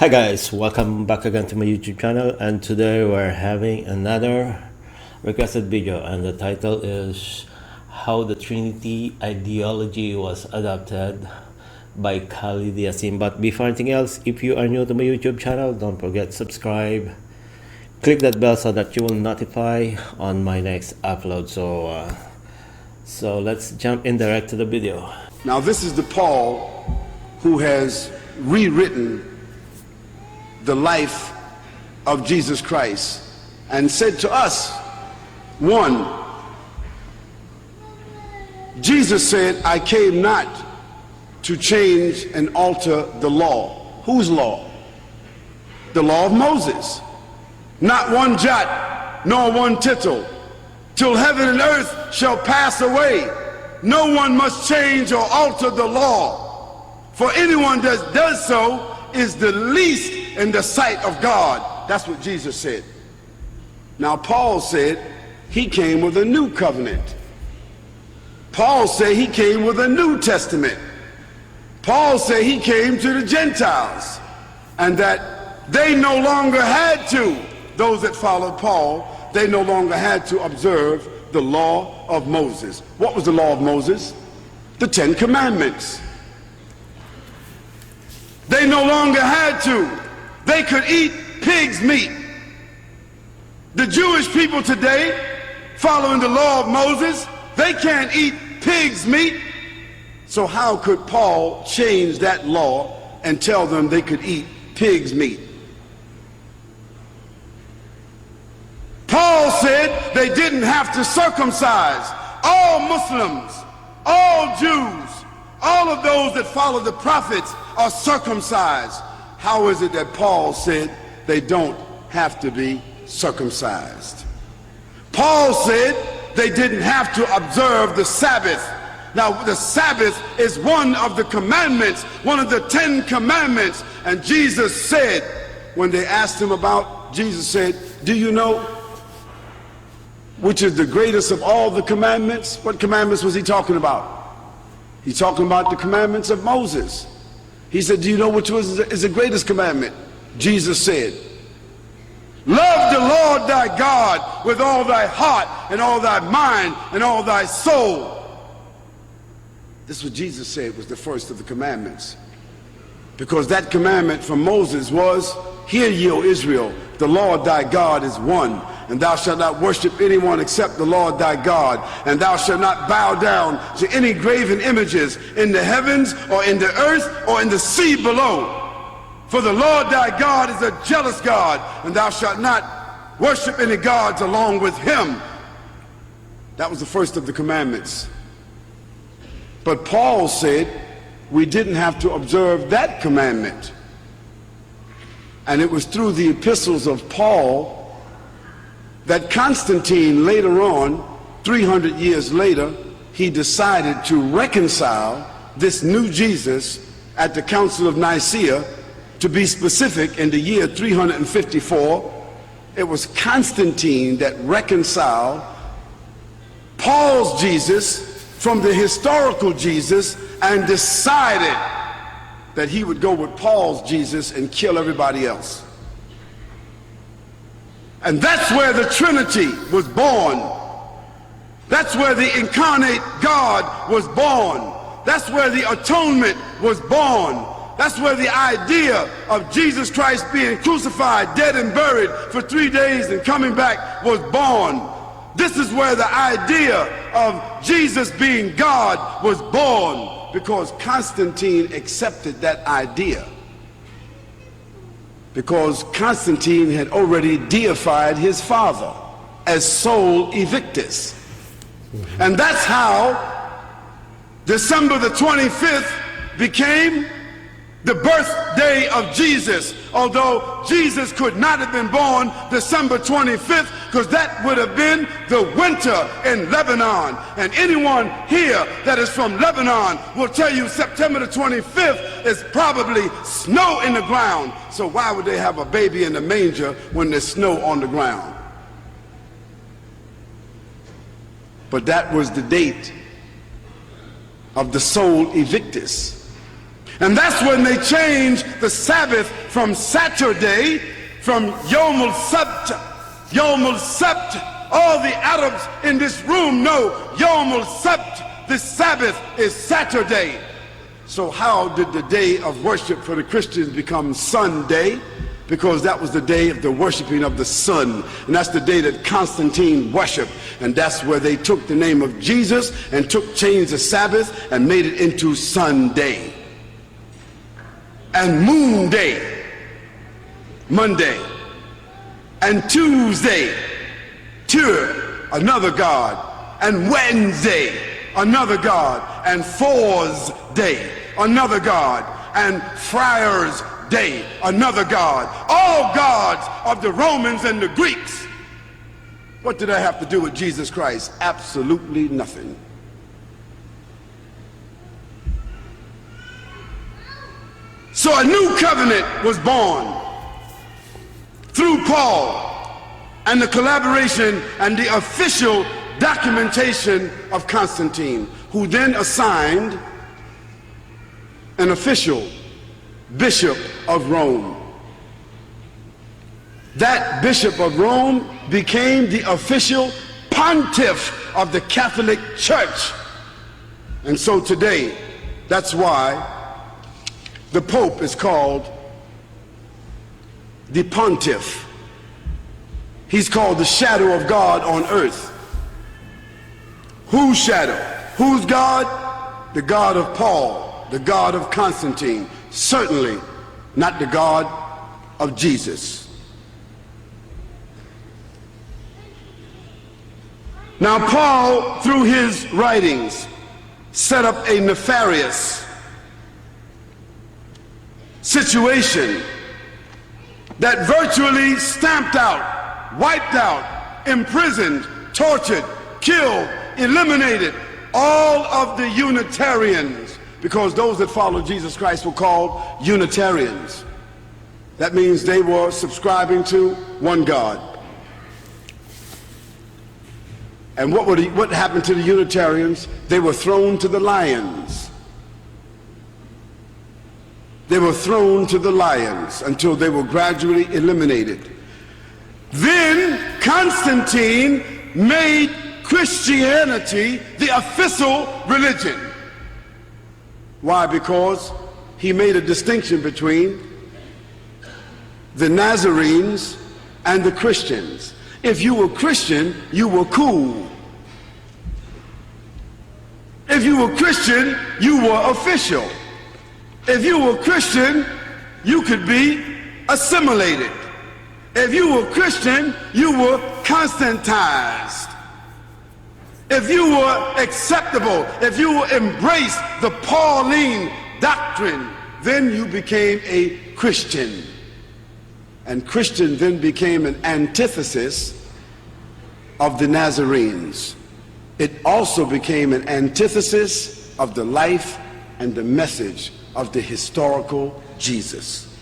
Hi guys, welcome back again to my YouTube channel, and today we're having another requested video, and the title is How the Trinity Ideology Was Adopted by Khalid Yaseen. But before anything else, if you are new to my YouTube channel, don't forget to subscribe, click that bell so that you will notify on my next upload. So let's jump in direct to the video. Now this is the Paul who has rewritten the life of Jesus Christ and said to us, one, Jesus said, I came not to change and alter the law. Whose law? The law of Moses. Not one jot nor one tittle, till heaven and earth shall pass away. No one must change or alter the law, for anyone that does so is the least in the sight of God. That's what Jesus said. Now Paul said he came with a new covenant. Paul said he came with a New Testament. Paul said he came to the Gentiles, and that they no longer had to, those that followed Paul, they no longer had to observe the law of Moses. What was the law of Moses? The 10 Commandments. They no longer had to. They could eat pig's meat. The Jewish people today, following the law of Moses, they can't eat pig's meat. So how could Paul change that law and tell them they could eat pig's meat? Paul said they didn't have to circumcise. All Muslims, all Jews, all of those that follow the prophets are circumcised. How is it that Paul said they don't have to be circumcised? Paul said they didn't have to observe the Sabbath. Now the Sabbath is one of the commandments, one of the 10 commandments. And Jesus said, when they asked him about, Jesus said, do you know which is the greatest of all the commandments? What commandments was he talking about? He's talking about the commandments of Moses. He said, do you know which is the greatest commandment? Jesus said, love the Lord thy God with all thy heart and all thy mind and all thy soul. This is what Jesus said was the first of the commandments. Because that commandment from Moses was, hear ye, O Israel, the Lord thy God is one, and thou shalt not worship anyone except the Lord thy God, and thou shalt not bow down to any graven images in the heavens or in the earth or in the sea below. For the Lord thy God is a jealous God, and thou shalt not worship any gods along with him. That was the first of the commandments. But Paul said we didn't have to observe that commandment. And it was through the epistles of Paul that Constantine later on, 300 years later, he decided to reconcile this new Jesus at the Council of Nicaea. To be specific, in the year 354, it was Constantine that reconciled Paul's Jesus from the historical Jesus and decided that he would go with Paul's Jesus and kill everybody else. And that's where the Trinity was born. That's where the incarnate God was born. That's where the atonement was born. That's where the idea of Jesus Christ being crucified, dead and buried for 3 days and coming back was born. This is where the idea of Jesus being God was born, because Constantine accepted that idea. Because Constantine had already deified his father as Sol Invictus. And that's how December the 25th became the birthday of Jesus. Although Jesus could not have been born December 25th, because that would have been the winter in Lebanon. And anyone here that is from Lebanon will tell you September the 25th is probably snow in the ground. So why would they have a baby in the manger when there's snow on the ground? But that was the date of the Sol Invictus. And that's when they changed the Sabbath from Saturday, from Yom al-Sabt. Yom al-Sabt, all the Arabs in this room know Yom al-Sabt, the Sabbath is Saturday. So how did the day of worship for the Christians become Sunday? Because that was the day of the worshiping of the sun, and that's the day that Constantine worshiped, and that's where they took the name of Jesus and changed the Sabbath and made it into Sunday. And Moon Day, Monday, and Tuesday, another god, and Wednesday, another god, and Four's Day, another god, and Friar's Day, another god. All gods of the Romans and the Greeks. What did that have to do with Jesus Christ? Absolutely nothing. So a new covenant was born through Paul and the collaboration and the official documentation of Constantine, who then assigned an official Bishop of Rome. That Bishop of Rome became the official pontiff of the Catholic Church. And so today, that's why the Pope is called the Pontiff. He's called the shadow of God on earth. Whose shadow? Whose God? The God of Paul, the God of Constantine. Certainly not the God of Jesus. Now Paul, through his writings, set up a nefarious situation that virtually stamped out, wiped out, imprisoned, tortured, killed, eliminated all of the Unitarians, because those that follow Jesus Christ were called Unitarians. That means they were subscribing to one God. And what happened to the Unitarians? They were thrown to the lions. They were thrown to the lions until they were gradually eliminated. Then Constantine made Christianity the official religion. Why? Because he made a distinction between the Nazarenes and the Christians. If you were Christian, you were cool. If you were Christian, you were official. If you were Christian, you could be assimilated. If you were Christian, you were Constantized. If you were acceptable, if you embraced the Pauline doctrine, then you became a Christian. And Christian then became an antithesis of the Nazarenes. It also became an antithesis of the life and the message of the historical Jesus.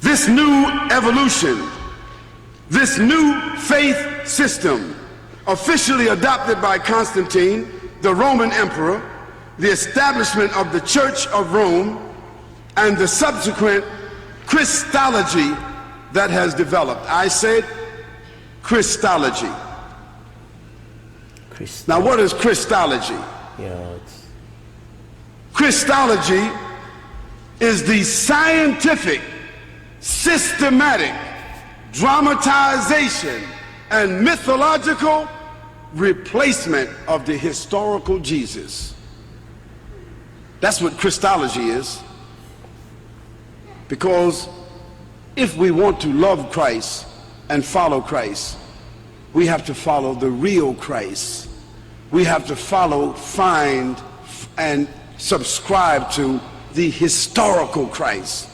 This new evolution, this new faith system, officially adopted by Constantine, the Roman emperor, the establishment of the Church of Rome, and the subsequent Christology that has developed. I said Christology. Now what is Christology? Christology is the scientific, systematic dramatization and mythological replacement of the historical Jesus. That's what Christology is. Because if we want to love Christ and follow Christ, we have to follow the real Christ. We have to follow, find, and subscribe to the historical Christ.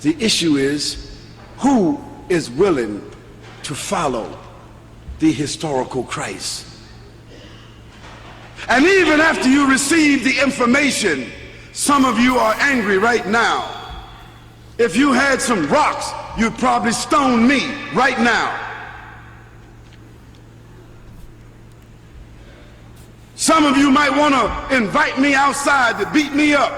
The issue is, who is willing to follow the historical Christ? And even after you receive the information, some of you are angry right now. If you had some rocks, you'd probably stone me right now. Some of you might want to invite me outside to beat me up.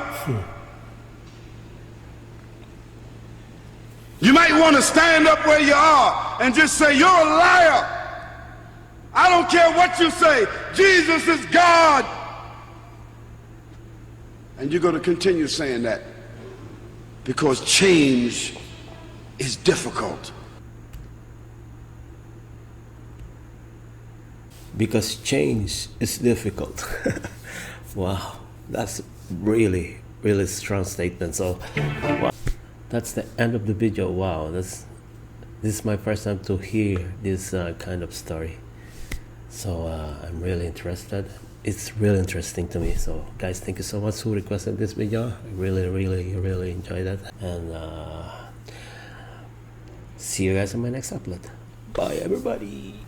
You might want to stand up where you are and just say, you're a liar. I don't care what you say. Jesus is God. And you're going to continue saying that because change is difficult. Because change is difficult. Wow, that's really, really strong statement. So, wow. That's the end of the video. Wow, this is my first time to hear this kind of story. So I'm really interested. It's really interesting to me. So guys, thank you so much who requested this video. I really, really, really enjoyed it. And see you guys on my next upload. Bye everybody.